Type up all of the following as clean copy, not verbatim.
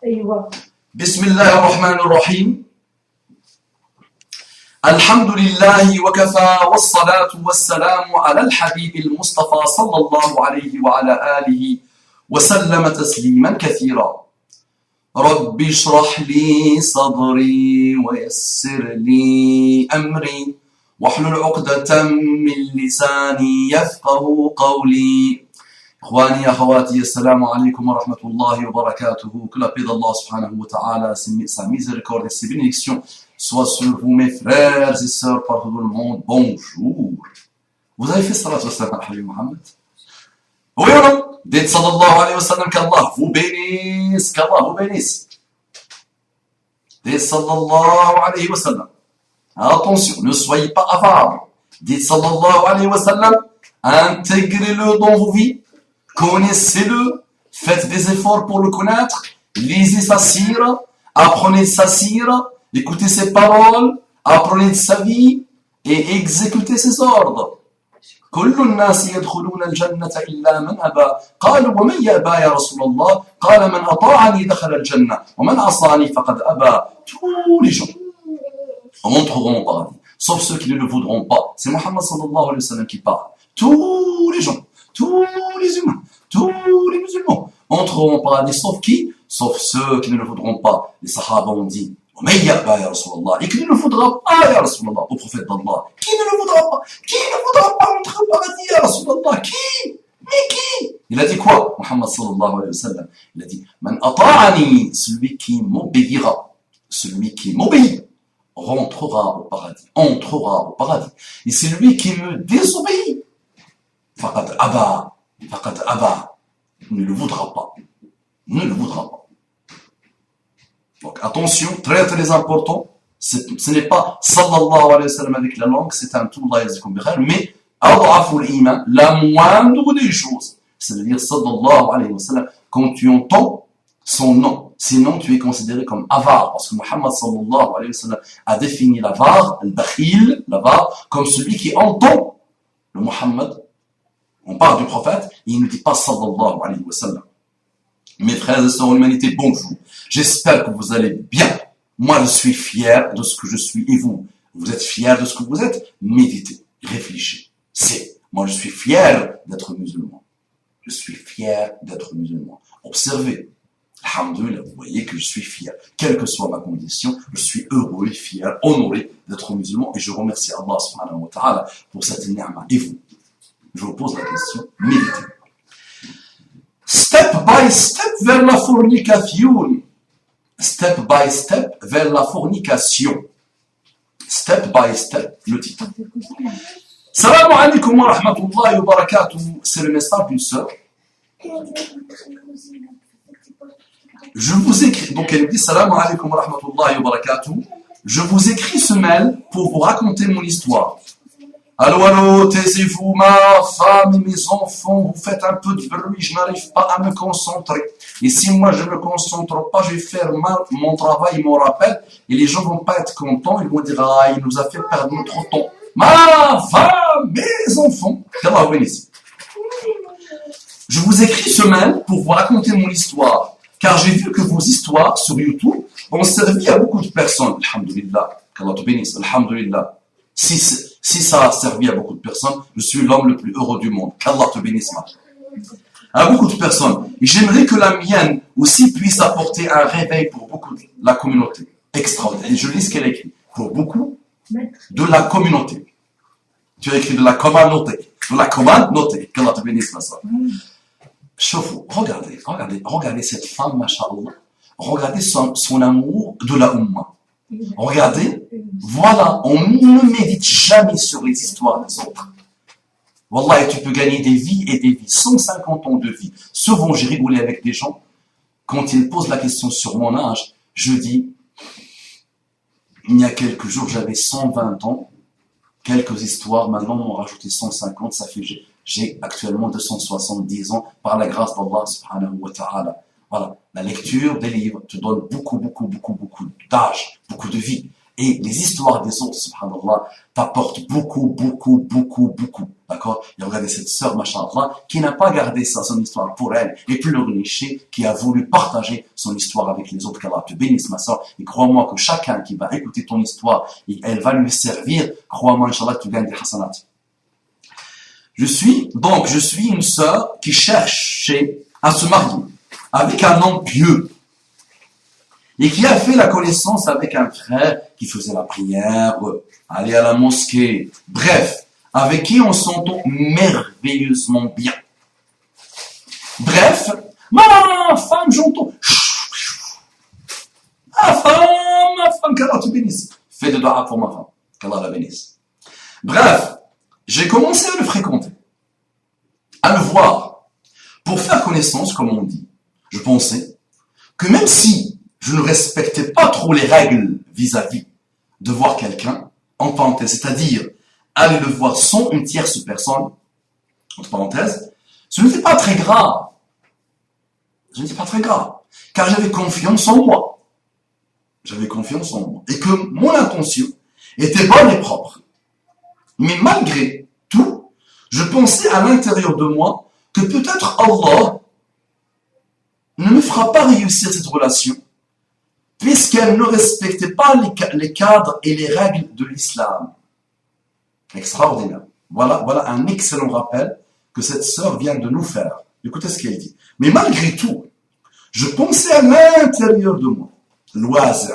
أيوة. بسم الله الرحمن الرحيم. الحمد لله وكفى والصلاة والسلام على الحبيب المصطفى صلى الله عليه وعلى آله وسلم تسليما كثيرا. رب اشرح لي صدري ويسر لي أمري واحلل عقدة من لساني يفقه قولي. إخواني أخواتي السلام عليكم ورحمة الله وبركاته. Que la paix d'Allah subhanahu wa ta'ala, sa miséricorde et ses bénédictions soient sur vous mes frères et sœurs partout dans le monde. Bonjour. Vous avez fait salat wa salam à Habib Mohammed? Oui ou non? Dites sallallahu alayhi wa sallam qu'Allah vous bénisse, qu'Allah vous bénisse. Dites sallallahu alayhi wa sallam. Attention, ne soyez pas avares. Dites sallallahu alayhi wa sallam, intégrez-le dans vos vies. Connaissez-le, faites des efforts pour le connaître, lisez sa sira, apprenez sa sira, écoutez ses paroles, apprenez de sa vie et exécutez ses ordres. كل الناس يدخلون الجنة إلا من أبى قالوا ومن يأبى يا رسول الله قال من أطاعني دخل الجنة ومن عصاني فقد أبى. Tous les gens entreront au paradis, sauf ceux qui ne le voudront pas. C'est Mohammed sallallahu alayhi wa sallam qui parle. Tous les gens, tous les humains, tous les musulmans entreront au paradis, sauf qui? Sauf ceux qui ne le voudront pas. Les sahaba ont dit ومن يأبى يا رسول الله, et qui ne le voudra pas يا رسول الله, au prophète d'Allah, qui ne le voudra pas, qui ne voudra pas entrer au paradis يا رسول الله, qui? Mais qui? Il a dit quoi, Muhammad sallallahu alayhi wa sallam? Il a dit من أطاعني, celui qui m'obéira, celui qui m'obéit rentrera au paradis, entrera au paradis, et celui qui me désobéit فقد أبى, فقد أبى, ne le voudra pas, ne le voudra pas. Donc attention, très très important, ce n'est pas sallallahu alayhi wa sallam avec la langue, c'est un tout, mais ad'aful iman, la moindre des choses, c'est-à-dire sallallahu alayhi wa sallam, quand tu entends son nom, sinon tu es considéré comme avare, parce que Muhammad sallallahu alayhi wa sallam a défini l'avare, al-bakhil, l'avare, comme celui qui entend le Muhammad. On parle du prophète, il ne dit pas sallallahu alayhi wa sallam. Mes frères et sœurs en humanité, bonjour. J'espère que vous allez bien. Moi, je suis fier de ce que je suis et vous. Vous êtes fiers de ce que vous êtes? Méditez, réfléchissez. Moi, je suis fier d'être musulman. Je suis fier d'être musulman. Observez. Alhamdulillah, vous voyez que je suis fier. Quelle que soit ma condition, je suis heureux, fier, honoré d'être musulman. Et je remercie Allah subhanahu wa ta'ala pour cette ni'ma. Et vous? Je vous pose la question, méditez. Step by step vers la fornication. Step by step vers la fornication. Step by step, le titre. Salam alaikum wa rahmatullahi wa barakatuh. C'est le message d'une sœur. Je vous écris, donc elle dit Salam alaikum wa rahmatullahi wa barakatuh. Je vous écris ce mail pour vous raconter mon histoire. Allô, allô, taisez-vous, ma femme et mes enfants, vous faites un peu de bruit, je n'arrive pas à me concentrer. Et si moi je ne me concentre pas, je vais faire mon travail, mon rappel, et les gens vont pas être contents, ils vont dire, ah, il nous a fait perdre notre temps. Ma femme, mes enfants, qu'Allah vous bénisse. Je vous écris ce mail pour vous raconter mon histoire, car j'ai vu que vos histoires sur YouTube ont servi à beaucoup de personnes. Alhamdulillah, qu'Allah te bénisse, alhamdulillah. Si ça a servi à beaucoup de personnes, je suis l'homme le plus heureux du monde. Qu'Allah te bénisse, à beaucoup de personnes. Et j'aimerais que la mienne aussi puisse apporter un réveil pour beaucoup de la communauté. Extraordinaire. Et je lis ce qu'elle écrit. Pour beaucoup de la communauté. Tu as écrit de la communauté. De la communauté. Qu'Allah te bénisse, ma soeur. Chauffe-vous. Regardez cette femme, masha'Allah. Regardez son amour de la Ummah. Regardez, voilà, on ne médite jamais sur les histoires des autres. Wallah, tu peux gagner des vies et des vies, 150 ans de vie. Souvent, j'ai rigolé avec des gens, quand ils posent la question sur mon âge, je dis, il y a quelques jours, j'avais 120 ans, quelques histoires, maintenant on a rajouté 150, ça fait, j'ai actuellement 270 ans, par la grâce d'Allah subhanahu wa ta'ala. Voilà, la lecture des livres te donne beaucoup d'âge, beaucoup de vie. Et les histoires des autres, subhanallah, t'apportent beaucoup. D'accord? Et regardez cette sœur, machallah, qui n'a pas gardé ça, son histoire pour elle, et pleurnicher, qui a voulu partager son histoire avec les autres. Qu'Allah te bénisse, ma sœur. Et crois-moi que chacun qui va écouter ton histoire, et elle va lui servir, crois-moi, Inch'Allah, tu gagnes des hasanat. Je suis une sœur qui cherchait à se marier avec un homme pieux et qui a fait la connaissance avec un frère qui faisait la prière, allait à la mosquée, bref, avec qui on s'entend merveilleusement bien. Bref, ma femme, j'entends. Ma femme, qu'Allah te bénisse. Fais de dua pour ma femme, qu'Allah la bénisse. Bref, j'ai commencé à le fréquenter, à le voir, pour faire connaissance, comme on dit. Je pensais que même si je ne respectais pas trop les règles vis-à-vis de voir quelqu'un, en parenthèse, c'est-à-dire aller le voir sans une tierce personne, entre parenthèses, ce n'était pas très grave. Car j'avais confiance en moi. Et que mon intention était bonne et propre. Mais malgré tout, je pensais à l'intérieur de moi que peut-être Allah ne me fera pas réussir cette relation puisqu'elle ne respectait pas les cadres et les règles de l'islam. Extraordinaire. Voilà un excellent rappel que cette sœur vient de nous faire. Écoutez ce qu'elle dit. Mais malgré tout, je pensais à l'intérieur de moi. L'oise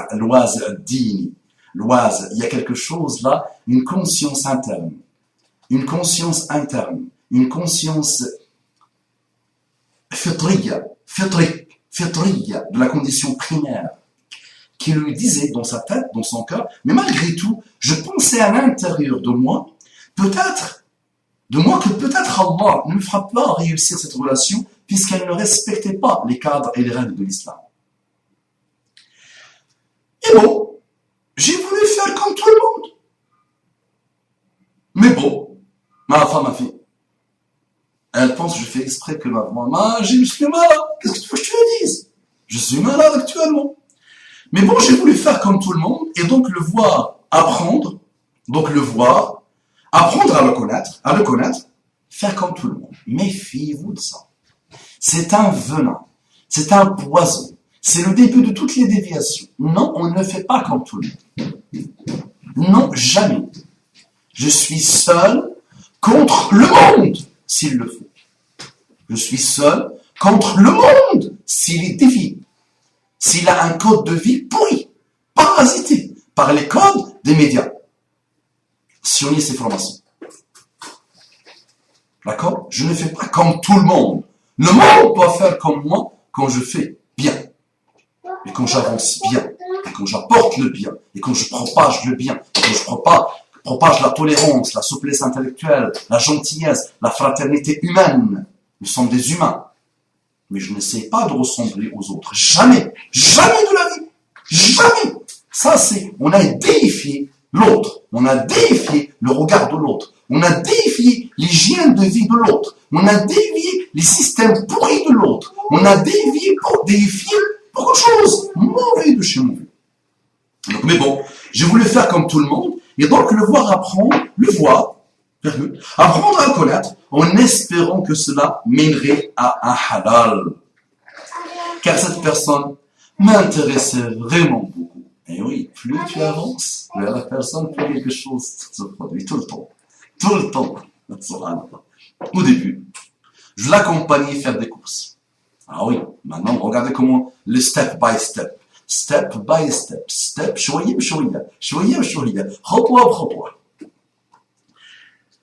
dini. L'oise, il y a quelque chose là, une conscience interne. Une conscience fitriya, de la condition primaire, qui lui disait dans sa tête, dans son cœur, mais malgré tout, je pensais à l'intérieur de moi, que peut-être Allah ne me fera pas réussir cette relation, puisqu'elle ne respectait pas les cadres et les règles de l'islam. Et bon, j'ai voulu faire comme tout le monde. Mais bon, ma femme a fait. Elle pense que je fais exprès que je suis malade. Qu'est-ce que tu veux que je te le dise? Je suis malade actuellement. Mais bon, j'ai voulu faire comme tout le monde et donc le voir apprendre, apprendre à le connaître, faire comme tout le monde. Méfiez-vous de ça. C'est un venin, c'est un poison, c'est le début de toutes les déviations. Non, on ne fait pas comme tout le monde. Non, jamais. Je suis seul contre le monde, s'il le faut. Je suis seul contre le monde, s'il est dévié. S'il a un code de vie pourri, parasité par les codes des médias. Sionistes et francs-maçons. D'accord? Je ne fais pas comme tout le monde. Le monde doit faire comme moi quand je fais bien. Et quand j'avance bien. Et quand j'apporte le bien. Et quand je propage le bien. Et quand je propage la tolérance, la souplesse intellectuelle, la gentillesse, la fraternité humaine. Nous sommes des humains. Mais je n'essaie pas de ressembler aux autres. Jamais. Jamais de la vie. Jamais. Ça, on a déifié l'autre. On a déifié le regard de l'autre. On a déifié l'hygiène de vie de l'autre. On a dévié les systèmes pourris de l'autre. On a dévié beaucoup de choses. Mauvais de chez mauvais. Donc, mais bon, j'ai voulu faire comme tout le monde. Et donc, apprendre à le connaître, en espérant que cela mènerait à un halal. Car cette personne m'intéressait vraiment beaucoup. Et oui, plus tu avances vers la personne, plus quelque chose se produit tout le temps. Tout le temps. Au début, je l'accompagnais faire des courses. Ah oui, maintenant, regardez comment le step by step. Step by step. Step, شوية بشوية. خطوة بخطوة.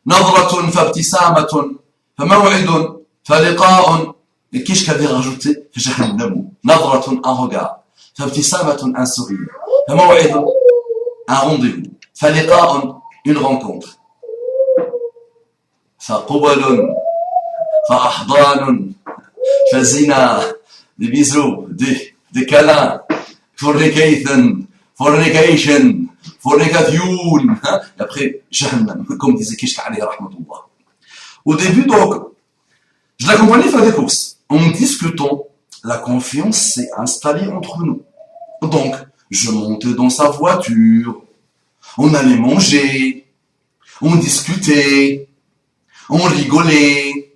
نظرة فابتسامة فموعد فلقاء. Et qu'est-ce qu'avait rajouté جهنم. نظرة, un regard. فابتسامة, un sourire. فموعد, un rendez-vous. فلقاء, une rencontre. فقبل, فأحضان, فزنا, des bisous, des câlins, fornication, fornication. Et après, Jahannam, comme disait Kishka alayhi rahmatullah. Au début, donc, je l'accompagnais faire des courses. En discutant, la confiance s'est installée entre nous. Donc, je montais dans sa voiture, On allait manger, on discutait, on rigolait.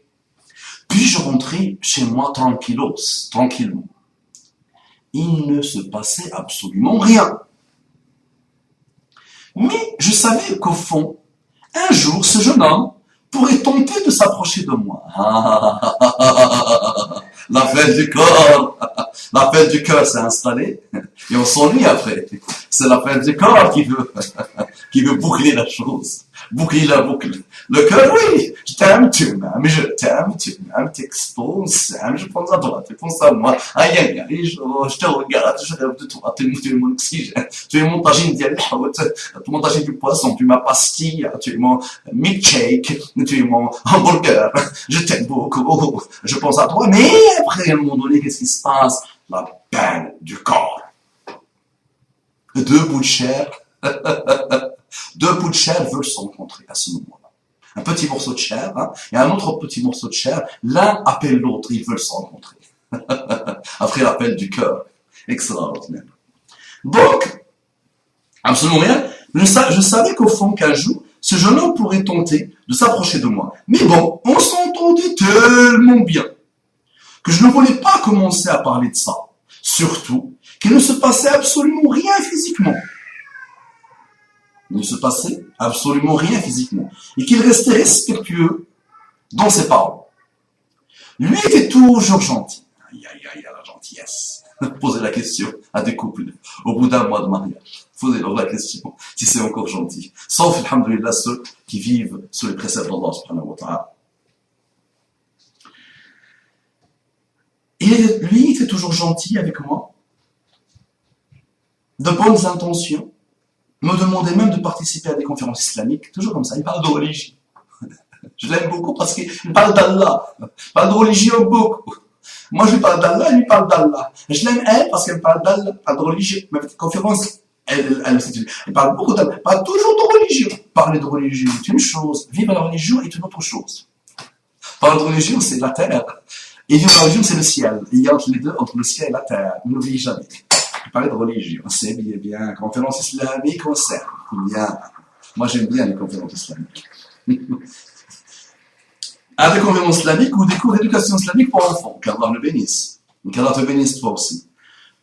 Puis je rentrais chez moi tranquillement. Il ne se passait absolument rien. Mais je savais qu'au fond, un jour, ce jeune homme pourrait tenter de s'approcher de moi. L'appel du corps, l'appel du cœur s'est installé et on s'ennuie après. C'est l'appel du corps qui veut boucler la chose, boucler la boucle. Le cœur, oui, je t'aime, tu m'aimes, je t'aime, tu m'aimes, t'exposes, je pense à toi, tu penses à moi. Aïe, aïe, aïe, je te regarde, je rêve de toi, tu es mon oxygène, tu es mon tagine d'Yalhaout, tu es mon tagine du poisson, tu es ma pastille, tu es mon milkshake, tu es mon hamburger, je t'aime beaucoup, je pense à toi, mais après, à un moment donné, qu'est-ce qui se passe? La peine du corps. Deux bouts de chair veulent se rencontrer à ce moment-là. Un petit morceau de chair, et un autre petit morceau de chair, l'un appelle l'autre, ils veulent se rencontrer. Après l'appel du cœur. Extraordinaire. Donc, absolument rien. Je savais qu'au fond, qu'un jour, ce jeune homme pourrait tenter de s'approcher de moi. Mais bon, on s'entendait tellement bien que je ne voulais pas commencer à parler de ça. Surtout qu'il ne se passait absolument rien physiquement. Il ne se passait absolument rien physiquement. Et qu'il restait respectueux dans ses paroles. Lui était toujours gentil. Aïe, aïe, aïe, la gentillesse. Posez la question à des couples au bout d'un mois de mariage. Posez-leur la question si c'est encore gentil. Sauf, alhamdoulilah, ceux qui vivent sous les préceptes d'Allah subhanahu wa ta'ala. Et lui, il était toujours gentil avec moi, de bonnes intentions, me demandait même de participer à des conférences islamiques, toujours comme ça, il parle de religion. Je l'aime beaucoup parce qu'il parle d'Allah, il parle de religion beaucoup. Moi, je lui parle d'Allah, il lui parle d'Allah. Je l'aime elle parce qu'elle parle d'Allah, pas de religion. Ma petite conférence, elle parle beaucoup d'Allah, elle parle toujours de religion. Parler de religion est une chose, vivre la religion est une autre chose. Parler de religion, c'est la terre. Et vivre la religion, c'est le ciel. Il y a entre les deux, entre le ciel et la terre. N'oubliez jamais. Parler de religion, c'est bien. Conférence islamique, on sait. Bien. Moi, j'aime bien les conférences islamiques. À des conférences islamiques ou des cours d'éducation islamique pour enfants. Qu'Allah le bénisse. Qu'Allah te bénisse toi aussi.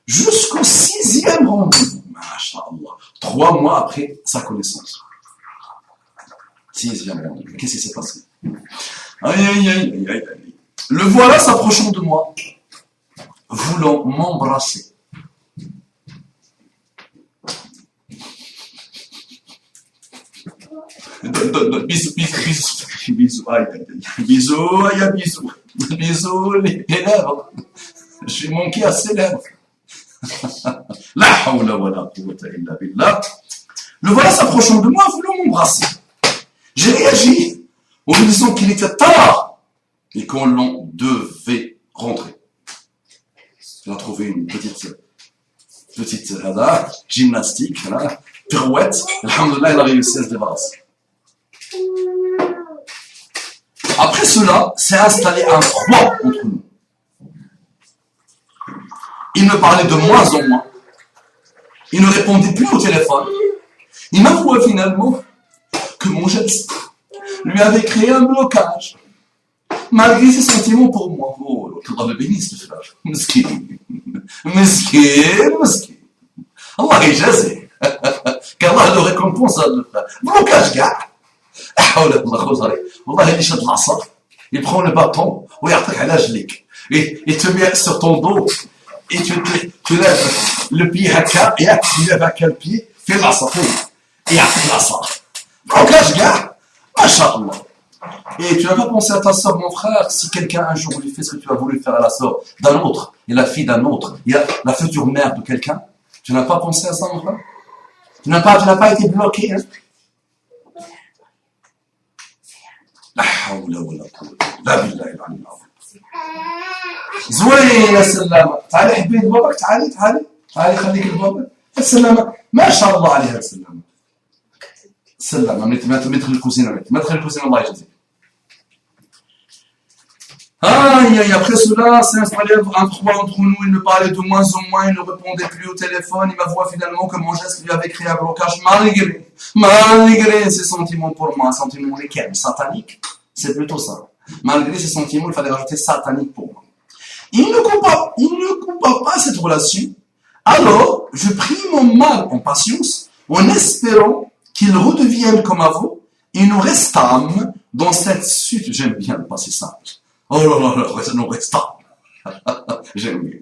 Jusqu'au 6e rendez-vous. Masha'Allah. 3 mois après sa connaissance. 6e rendez-vous. Qu'est-ce qui s'est passé? Aïe, aïe, aïe, aïe, aïe, aïe. Le voilà s'approchant de moi, voulant m'embrasser. Bisous, les lèvres. J'ai manqué à ses lèvres. La hawla wa la quwwata illa billah. Le voilà s'approchant de moi, voulant m'embrasser. J'ai réagi en lui disant qu'il était tard et qu'on l'on devait rentrer. Il a trouvé une petite gymnastique, pirouette. Alhamdoulilah, il a réussi à se débarrasser. Après cela, s'est installé un froid entre nous. Il me parlait de moins en moins. Il ne répondait plus au téléphone. Il m'avoua finalement que mon geste lui avait créé un blocage. Malgré ses sentiments pour moi. Oh, qu'Allah le bénisse, le frère. Meskin. Allah est jazé. Qu'Allah le récompense à le frère. Blocage, gars. Il prend le bâton, et te met sur ton dos, et tu lèves le pied haka, et tu lèves le pied, fais la sa, et la sa. Blocage, gars. Masha'Allah. Et tu n'as pas pensé à ta soeur, mon frère, si quelqu'un un jour lui fait ce que tu as voulu faire à la soeur d'un autre, et la fille d'un autre, et la future mère de quelqu'un, tu n'as pas pensé à ça, mon frère? Tu n'as pas été bloqué, hein? لا حول ولا قوة إلا بالله العلي العظيم. زوينة سلامة. تعالي حبيت بابك، تعالي خليك لبابك. السلامة ما شاء الله عليها السلامة. سلامة ما تدخل الكوزينة، ما تدخل الكوزينة الله يجزيك. Et après cela, s'est installé un froid entre nous, il me parlait de moins en moins, il ne répondait plus au téléphone, il m'avoua finalement que mon geste lui avait créé un blocage malgré ses sentiments pour moi, sentiments lesquels? Sataniques? C'est plutôt ça. Malgré ses sentiments, il fallait rajouter satanique pour moi. Il ne coupa pas cette relation. Alors, je pris mon mal en patience, en espérant qu'il redevienne comme avant, et nous restâmes dans cette suite. J'aime bien le passé simple. Oh là là là, nous restâmes. J'aime bien.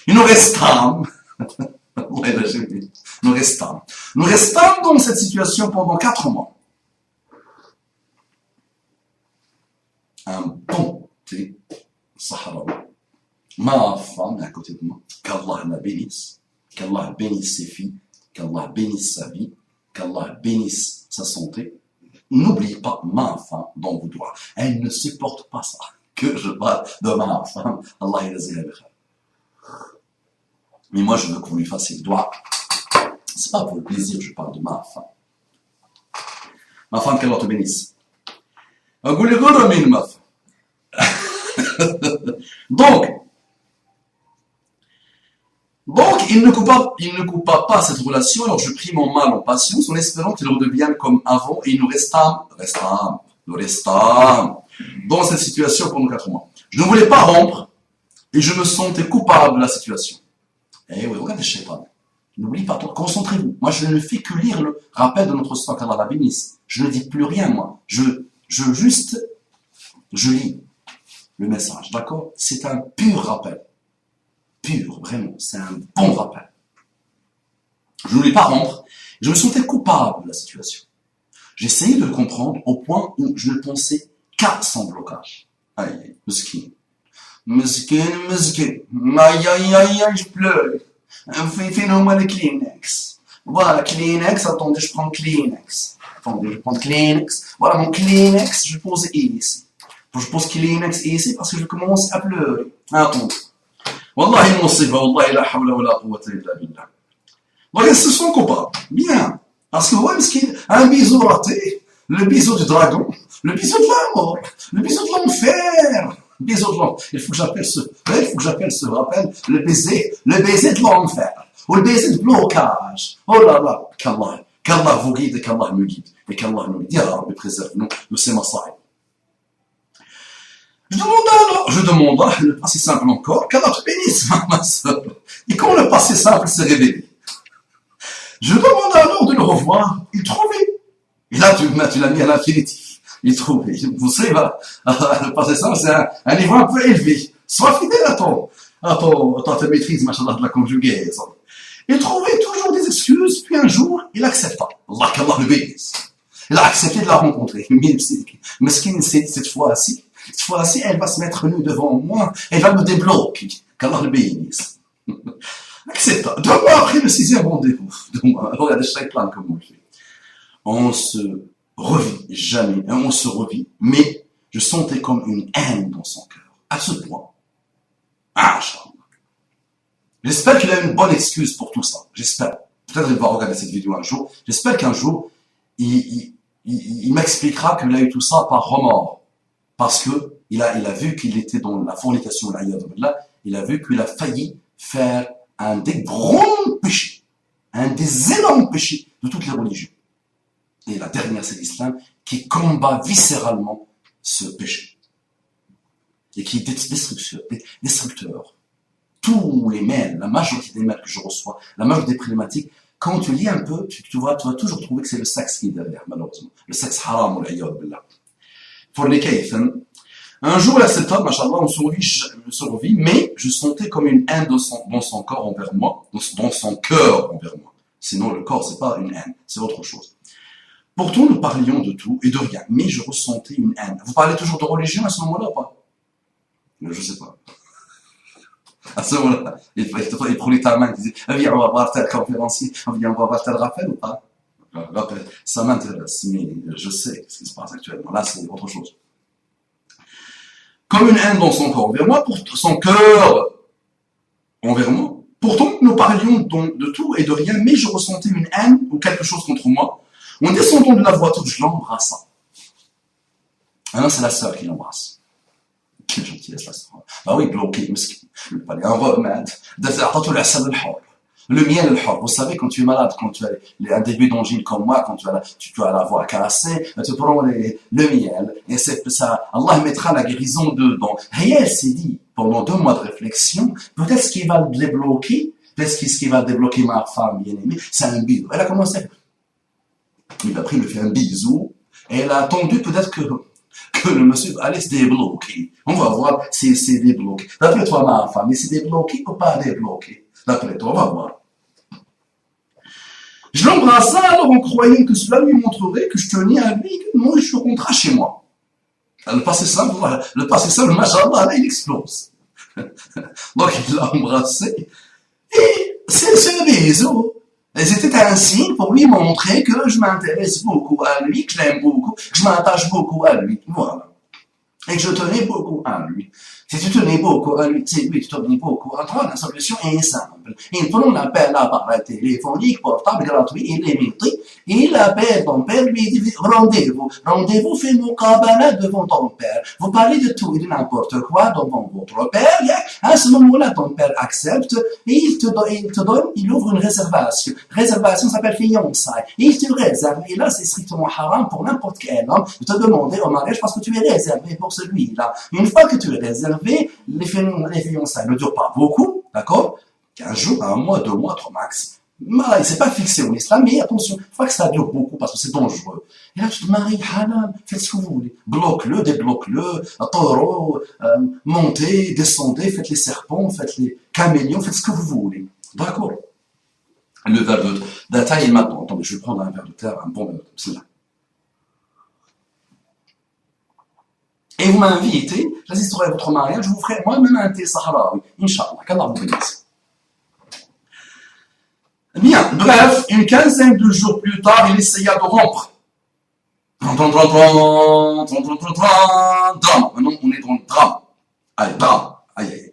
Et nous restâmes. Ouais, là, j'aime bien. Nous restâmes. Nous restâmes dans cette situation pendant 4 mois. Un bon thé saharaoui. Ma femme est à côté de moi. Qu'Allah la bénisse. Qu'Allah bénisse ses filles. Qu'Allah bénisse sa vie. Qu'Allah bénisse sa santé. N'oubliez pas ma femme dans vos doigts. Elle ne supporte pas ça. Que je parle de ma femme. Allah yazila bikhair. Mais moi, je veux qu'on lui fasse ses doigts. C'est pas pour le plaisir que je parle de ma femme. Ma femme, qu'Allah te bénisse. Donc, il ne coupa pas cette relation, alors je pris mon mal en patience en espérant qu'il redevienne comme avant et nous restâmes dans cette situation pendant 4 mois. Je ne voulais pas rompre et je me sentais coupable de la situation. Eh oui, regardez, je sais pas. N'oublie pas, concentrez-vous. Moi, je ne fais que lire le rappel de notre sang, qu'Allah la bénisse. Je ne dis plus rien, moi. Je lis le message, d'accord? C'est un pur rappel. Pur, vraiment, c'est un bon rappel. Je ne voulais pas rompre, je me sentais coupable de la situation. J'essayais de le comprendre au point où je ne pensais qu'à son blocage. Aïe, mesquin. Mesquin. Aïe, je pleure. Fais-nous-moi le Kleenex. Voilà, Kleenex, attendez, je prends Kleenex. Attendez, je prends Kleenex. Voilà mon Kleenex, je pose ici. Je pose Kleenex ici parce que je commence à pleurer. Attendez. Wallahi musiba, wallahi la hawla wa la quwwata illa billah. Donc ils se sont coupables. Bien. Parce que ouais, un bisou raté, le bisou du dragon, le bisou de la mort, le bisou de l'enfer. Le bisou de l'enfer. Il faut que j'appelle ce rappel le baiser de l'enfer. Ou le baiser de blocage. Oh là là, qu'Allah vous guide et qu'Allah me guide. Et qu'Allah nous guide. Ya Rabbi, préserve-nous de ces masaïs. Je demande le passé simple encore, qu'Allah te bénisse, ma soeur. Et quand le passé simple s'est révélé, je demande alors de le revoir, il trouvait. Et là, tu l'as mis à l'infinitif. Il trouvait. Vous savez, le passé simple, c'est un niveau un peu élevé. Sois fidèle à ta maîtrise, machallah, de la conjugaison. Il trouvait toujours des excuses, puis un jour, il accepta. Allah, qu'Allah le bénisse. Il a accepté de la rencontrer. Mais cette fois-ci, elle va se mettre nue devant moi, elle va me débloquer. Qu'Allah le bénisse. Accepta. 2 mois après le 6e rendez-vous. Regardez chaque plan comme on le fait. On se revit, mais je sentais comme une haine dans son cœur. À ce point. Inch'Allah. J'espère qu'il a une bonne excuse pour tout ça. J'espère. Peut-être qu'il va regarder cette vidéo un jour. J'espère qu'un jour, il m'expliquera qu'il a eu tout ça par remords. Parce que il a vu qu'il était dans la fornication, il a vu qu'il a failli faire un des grands péchés, un des énormes péchés de toutes les religions. Et la dernière, c'est l'islam, qui combat viscéralement ce péché. Et qui est destructeur. Tous les mails, la majorité des mails que je reçois, la majorité des problématiques, quand tu lis un peu, tu vas toujours trouver que c'est le sexe qui est derrière, malheureusement. Le sexe haram, ou l'aïyad billah. Pour les kaïfan. Un jour, là, cet homme, machallah, on se revit, mais je sentais comme une haine dans son corps envers moi, dans son cœur envers moi. Sinon, le corps, c'est pas une haine, c'est autre chose. Pourtant, nous parlions de tout et de rien, mais je ressentais une haine. Vous parlez toujours de religion à ce moment-là ou pas? Je sais pas. À ce moment-là, il prenait ta main, il disait, viens, on va voir tel conférencier, viens, on va voir tel rappel ou pas? Rappel, ça m'intéresse, mais je sais ce qui se passe actuellement. Là, c'est autre chose. Comme une haine dans son corps envers moi, son cœur envers moi. Pourtant, nous parlions de tout et de rien, mais je ressentais une haine ou quelque chose contre moi. En descendant de la voiture, je l'embrassa. Ah non, c'est la sœur qui l'embrasse. Quelle gentillesse, là. Ah oui, bloqué, mesquin. Un remède. Le miel, le hor. Vous savez, quand tu es malade, quand tu as un début d'angine comme moi, quand tu as la voix cassée, tu prends le miel, et c'est ça, Allah mettra la guérison dedans. Et elle s'est dit, pendant 2 mois de réflexion, peut-être ce qui va le débloquer, peut-être ce qui va débloquer ma femme bien-aimée, c'est un bisou. Elle a commencé. Il a pris, il lui fait un bisou, et elle a attendu peut-être que le monsieur allait se débloquer. On va voir si c'est débloqué. D'après toi, ma femme, il s'est débloqué ou pas débloqué? D'après toi, on va voir. Je l'embrassa alors en croyant que cela lui montrerait que je tenais à lui et que moi je suis au contrat chez moi. Le passé simple, machallah, là, il explose. Donc il l'a embrassé et c'est le bisou. Et c'était un signe pour lui montrer que je m'intéresse beaucoup à lui, que je l'aime beaucoup, que je m'attache beaucoup à lui. Voilà. Et que je tenais beaucoup à lui. Si tu tenais beaucoup à lui, c'est lui qui tenait beaucoup à toi, la solution est simple. Il prend l'appel à l'appareil téléphonique portable gratuit, il limité, il appelle ton père, lui dit rendez-vous. Rendez-vous fait muqabala devant ton père. Vous parlez de tout et de n'importe quoi devant votre père. À ce moment-là, ton père accepte et il ouvre une réservation. Réservation s'appelle fiançailles. Et il te réserve. Et là, c'est strictement haram pour n'importe quel homme de te demander au mariage parce que tu es réservé pour celui-là. Une fois que tu es réservé, les fiançailles ne durent pas beaucoup, d'accord? 15 jours, 1 mois, 2 mois, 3 max. C'est pas fixé en islam, mais attention, il faut que ça dure beaucoup parce que c'est dangereux. Et là, tu te maries, haram, faites ce que vous voulez. Bloque-le, débloque-le, taureau, montez, descendez, faites les serpents, faites les caméléons, faites ce que vous voulez. D'accord? Le verre de taille maintenant. Attendez, je vais prendre un verre de terre, un bon verre de terre. C'est là. Et vous m'invitez, j'assisterai à votre mariage, je vous ferai moi-même un thé sahraoui. Inch'Allah, qu'Allah vous bénisse. Bien, bref, une quinzaine de jours plus tard, il essaya de rompre. Drame. Maintenant, on est dans le drame. Allez, drame. Aïe.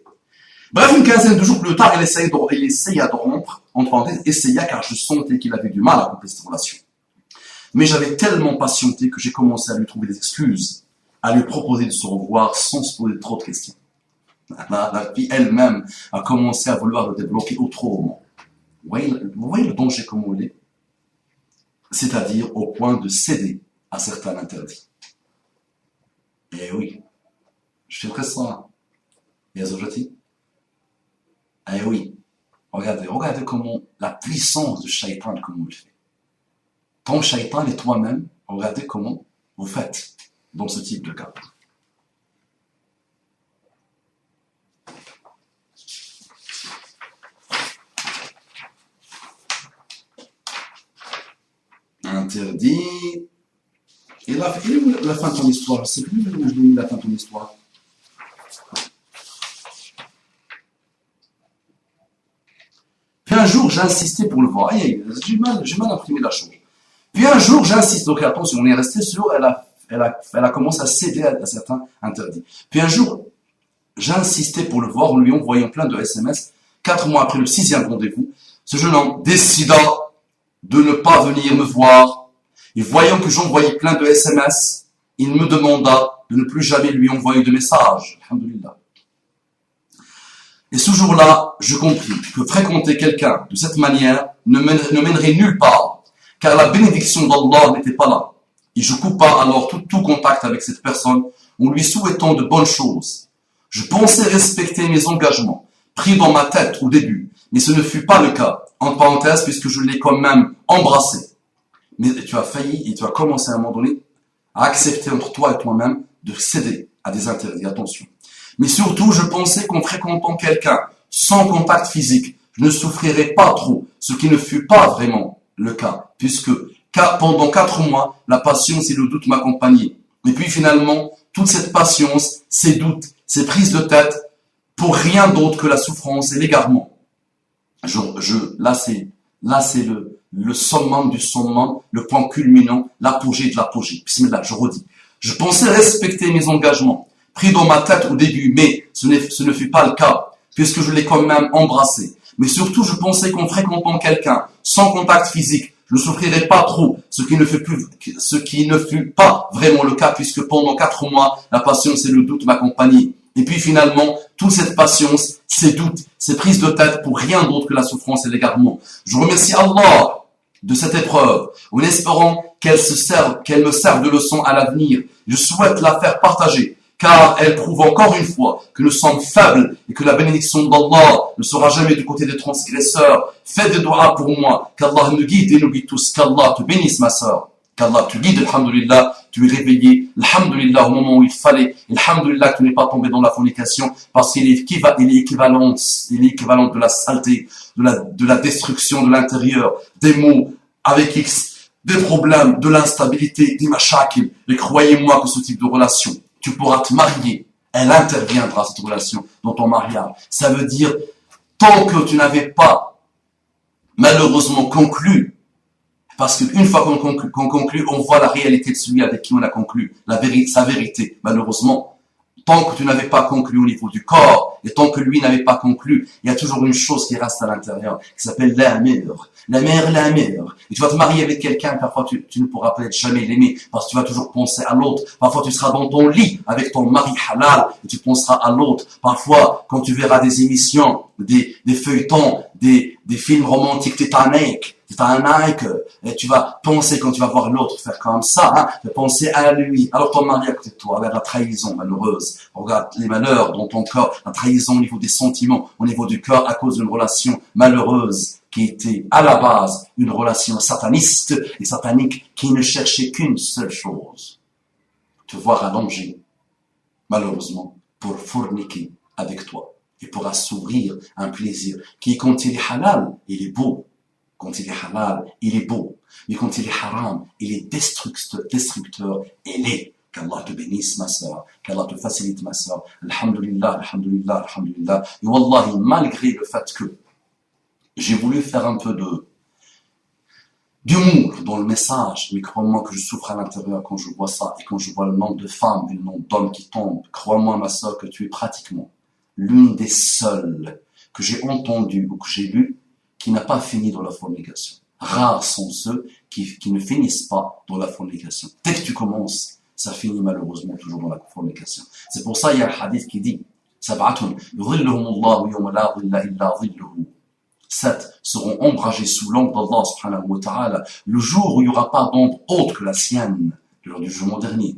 Bref, une quinzaine de jours plus tard, il essaya de rompre. Entre parenthèses, essaya car je sentais qu'il avait du mal à couper cette relation. Mais j'avais tellement patienté que j'ai commencé à lui trouver des excuses, à lui proposer de se revoir sans se poser trop de questions. La fille elle-même a commencé à vouloir le débloquer autrement. Vous voyez le danger comme il est? C'est-à-dire au point de céder à certains interdits. Eh oui, je fais ça. Et Azojati? Eh oui, regardez comment la puissance du shaitan, comment il fait. Ton shaitan et toi-même, regardez comment vous faites dans ce type de cas. Interdit. Et la fin de ton histoire, je ne sais plus où je l'ai mis la fin de ton histoire. Puis un jour, j'ai insisté pour le voir. J'ai mal imprimé la chose. Puis un jour, j'insiste. Donc attention, on est resté sur, elle a commencé à céder à certains interdits. Puis un jour, j'ai insisté pour le voir en lui envoyant plein de SMS. 4 mois après le 6e rendez-vous, ce jeune homme décida de ne pas venir me voir. Et voyant que j'envoyais plein de SMS, il me demanda de ne plus jamais lui envoyer de messages. Alhamdulillah. Et ce jour-là, je compris que fréquenter quelqu'un de cette manière ne mènerait nulle part, car la bénédiction d'Allah n'était pas là. Et je coupa alors tout contact avec cette personne en lui souhaitant de bonnes choses. Je pensais respecter mes engagements, pris dans ma tête au début, mais ce ne fut pas le cas, en parenthèse, puisque je l'ai quand même embrassé. Mais tu as failli et tu as commencé à un moment donné à accepter entre toi et toi-même de céder à des interdits, attention. Mais surtout, je pensais qu'en fréquentant quelqu'un sans contact physique, je ne souffrirais pas trop, ce qui ne fut pas vraiment le cas, puisque pendant 4 mois, la patience et le doute m'accompagnaient. Et puis finalement, toute cette patience, ces doutes, ces prises de tête, pour rien d'autre que la souffrance et l'égarement. Là, c'est le summum du summum, le point culminant, l'apogée de l'apogée. Bismillah, je redis. Je pensais respecter mes engagements, pris dans ma tête au début, mais ce ne fut pas le cas, puisque je l'ai quand même embrassé. Mais surtout, je pensais qu'en fréquentant quelqu'un sans contact physique, je ne souffrirais pas trop, ce qui ne fut pas vraiment le cas, puisque pendant 4 mois, la patience et le doute m'accompagnaient. Et puis finalement, toute cette patience, ces doutes, ces prises de tête pour rien d'autre que la souffrance et l'égarement. Je remercie Allah de cette épreuve, en espérant qu'elle me serve de leçon à l'avenir. Je souhaite la faire partager, car elle prouve encore une fois que nous sommes faibles et que la bénédiction d'Allah ne sera jamais du côté des transgresseurs. Faites des doigts pour moi, qu'Allah nous guide et nous guide tous, qu'Allah te bénisse ma sœur. Qu'Allah te guide, alhamdulillah, tu es réveillé, alhamdulillah, au moment où il fallait, alhamdulillah, que tu n'es pas tombé dans la fornication, parce qu'il est équivalent de la saleté, de la destruction de l'intérieur, des maux, avec X, des problèmes, de l'instabilité, des machakil. Et croyez-moi que ce type de relation, tu pourras te marier, elle interviendra, cette relation, dans ton mariage. Ça veut dire, tant que tu n'avais pas, malheureusement, conclu, parce qu'une fois qu'on conclut, on voit la réalité de celui avec qui on a conclu, sa vérité, malheureusement. Tant que tu n'avais pas conclu au niveau du corps, et tant que lui n'avait pas conclu, il y a toujours une chose qui reste à l'intérieur, qui s'appelle l'amour. L'amour. Et tu vas te marier avec quelqu'un, parfois tu ne pourras peut-être jamais l'aimer, parce que tu vas toujours penser à l'autre. Parfois tu seras dans ton lit avec ton mari halal, et tu penseras à l'autre. Parfois, quand tu verras des émissions, des feuilletons, des films romantiques Titanic, et tu vas penser quand tu vas voir l'autre faire comme ça, tu vas penser à lui. Alors ton mari à côté de toi, avec la trahison malheureuse. Regarde les malheurs dans ton corps, la trahison au niveau des sentiments, au niveau du cœur à cause d'une relation malheureuse qui était à la base une relation sataniste et satanique qui ne cherchait qu'une seule chose, te voir allongé, malheureusement, pour forniquer avec toi et pour assouvir un plaisir qui, quand il est halal, il est beau. Quand il est halal, il est beau. Mais quand il est haram, il est destructeur et laid. Qu'Allah te bénisse, ma sœur. Qu'Allah te facilite, ma sœur. Alhamdulillah, alhamdulillah, alhamdulillah. Et wallahi, malgré le fait que j'ai voulu faire un peu d'humour dans le message, mais crois-moi que je souffre à l'intérieur quand je vois ça et quand je vois le nombre de femmes et le nombre d'hommes qui tombent. Crois-moi, ma sœur, que tu es pratiquement l'une des seules que j'ai entendues ou que j'ai lues qui n'a pas fini dans la fornication. Rares sont ceux qui ne finissent pas dans la fornication. Dès que tu commences, ça finit malheureusement toujours dans la fornication. C'est pour ça il y a un hadith qui dit Sab'atun yudhilluhum Allahu yawma la dhilla illa dhilluhu. 7 seront ombragés sous l'ombre d'Allah subhanahu wa ta'ala le jour où il n'y aura pas d'ombre autre que la sienne, le jour du jugement dernier.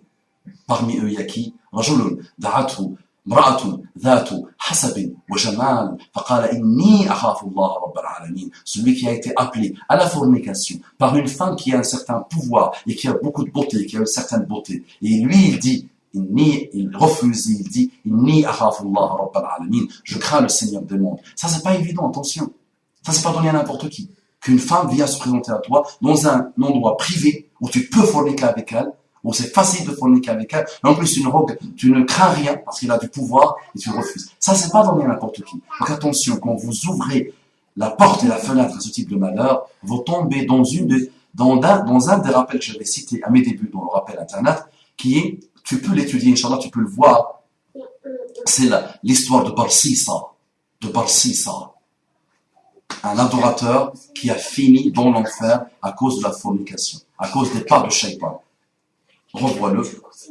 Parmi eux, il y a qui Rajulun da'athu امرأة ذات حسب وجمال فقال إني أخاف الله رب العالمين. Celui qui a été appelé à la fornication par une femme qui a un certain pouvoir et qui a beaucoup de beauté, qui a une certaine beauté. Et lui, il refuse, il dit إني أخاف الله رب العالمين. Je crains le Seigneur des mondes. Ça, c'est pas évident, attention. Ça, c'est pas donné à n'importe qui. Qu'une femme vient se présenter à toi dans un endroit privé où tu peux forniquer avec elle, où c'est facile de forniquer avec elle, mais en plus tu ne crains rien parce qu'il a du pouvoir et tu refuses. Ça, c'est pas donné à n'importe qui. Donc attention, quand vous ouvrez la porte et la fenêtre à ce type de malheur, vous tombez dans un des rappels que j'avais cités à mes débuts dans le rappel internet, qui est, tu peux l'étudier, Inch'Allah, tu peux le voir, c'est l'histoire de Barsissa, un adorateur qui a fini dans l'enfer à cause de la fornication, à cause des pas de shaitan. Revois-le,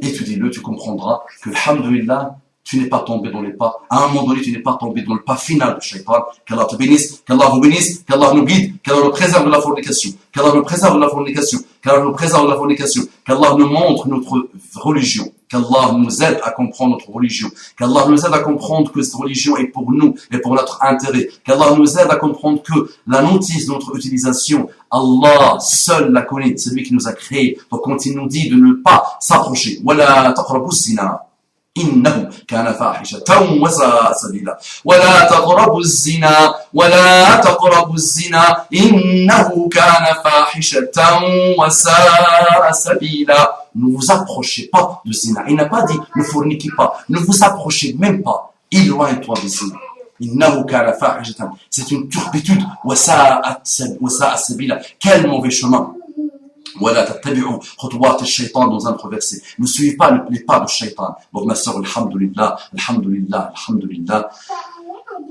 étudie-le, tu comprendras que, alhamdulillah, tu n'es pas tombé dans les pas. À un moment donné, tu n'es pas tombé dans le pas final du shaitan. Qu'Allah te bénisse, qu'Allah vous bénisse, qu'Allah nous guide, qu'Allah nous préserve de la fornication, qu'Allah nous préserve de la fornication, qu'Allah nous préserve de la fornication, qu'Allah nous montre notre religion, qu'Allah nous aide à comprendre notre religion, qu'Allah nous aide à comprendre que cette religion est pour nous et pour notre intérêt, qu'Allah nous aide à comprendre que la notice de notre utilisation, Allah seul la connaît, c'est lui qui nous a créés. Donc quand il nous dit de ne pas s'approcher, وَلَا تَقْرَبُوا الزِّنَا إنه كان فاحشة وساء سبيلا ولا تقربوا الزنا إنه كان فاحشة وساء سبيلا. Ne vous approchez pas de zina. Il n'a pas dit ne forniquez pas, ne vous approchez même pas. Éloigne-toi de zina. إنه كان فاحشة. C'est une turpitude. وساء سبيلا. Quel mauvais chemin. ولا تتبعوا خطوات الشيطان dans un autre verset. Ne suivez pas les pas du shaitan. Donc ma sœur, alhamdulillah, alhamdulillah, alhamdulillah.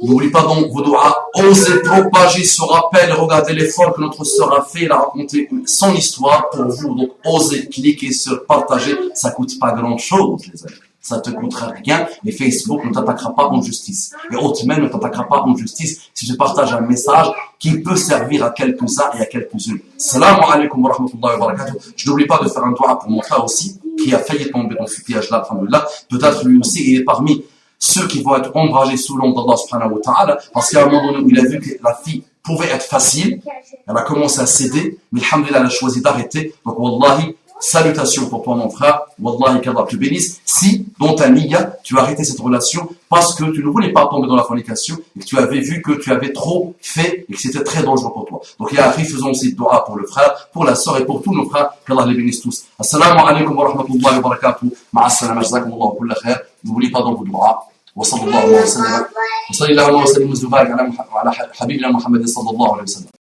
N'oubliez pas donc vos doigts, osez propager ce rappel, regardez l'effort que notre sœur a fait, elle a raconté son histoire pour vous. Donc osez cliquer sur partager, ça coûte pas grand chose les amis. Ça ne te coûtera rien et Facebook ne t'attaquera pas en justice. Et Hotmail ne t'attaquera pas en justice si tu partages un message qui peut servir à quelques-uns et à quelques-unes. Salam alaikum wa rahmatullahi wa barakatuh. Je n'oublie pas de faire un doigt pour mon frère aussi, qui a failli tomber dans ce piège-là, alhamdoulilah. Peut-être lui aussi, il est parmi ceux qui vont être ombragés sous l'ombre d'Allah subhanahu wa ta'ala, parce qu'à un moment donné où il a vu que la fille pouvait être facile, elle a commencé à céder, mais alhamdoulilah, elle a choisi d'arrêter. Donc, wallahi, salutations pour toi, mon frère. Wallahi, qu'Allah te bénisse. Si, dans ta niya, tu as arrêté cette relation parce que tu ne voulais pas tomber dans la fornication et que tu avais vu que tu avais trop fait et que c'était très dangereux pour toi. Donc, ya akhi, faisons aussi dua pour le frère, pour la sœur et pour tous nos frères. Qu'Allah les bénisse tous. Assalamu alaikum wa rahmatullahi wa barakatuh. Ma'a salama, jazakumullahu kulla khair. N'oubliez pas dans vos doigts. وصلى الله وسلم وصلى الله وسلم وبارك على حبيبنا محمد صلى الله عليه وسلم.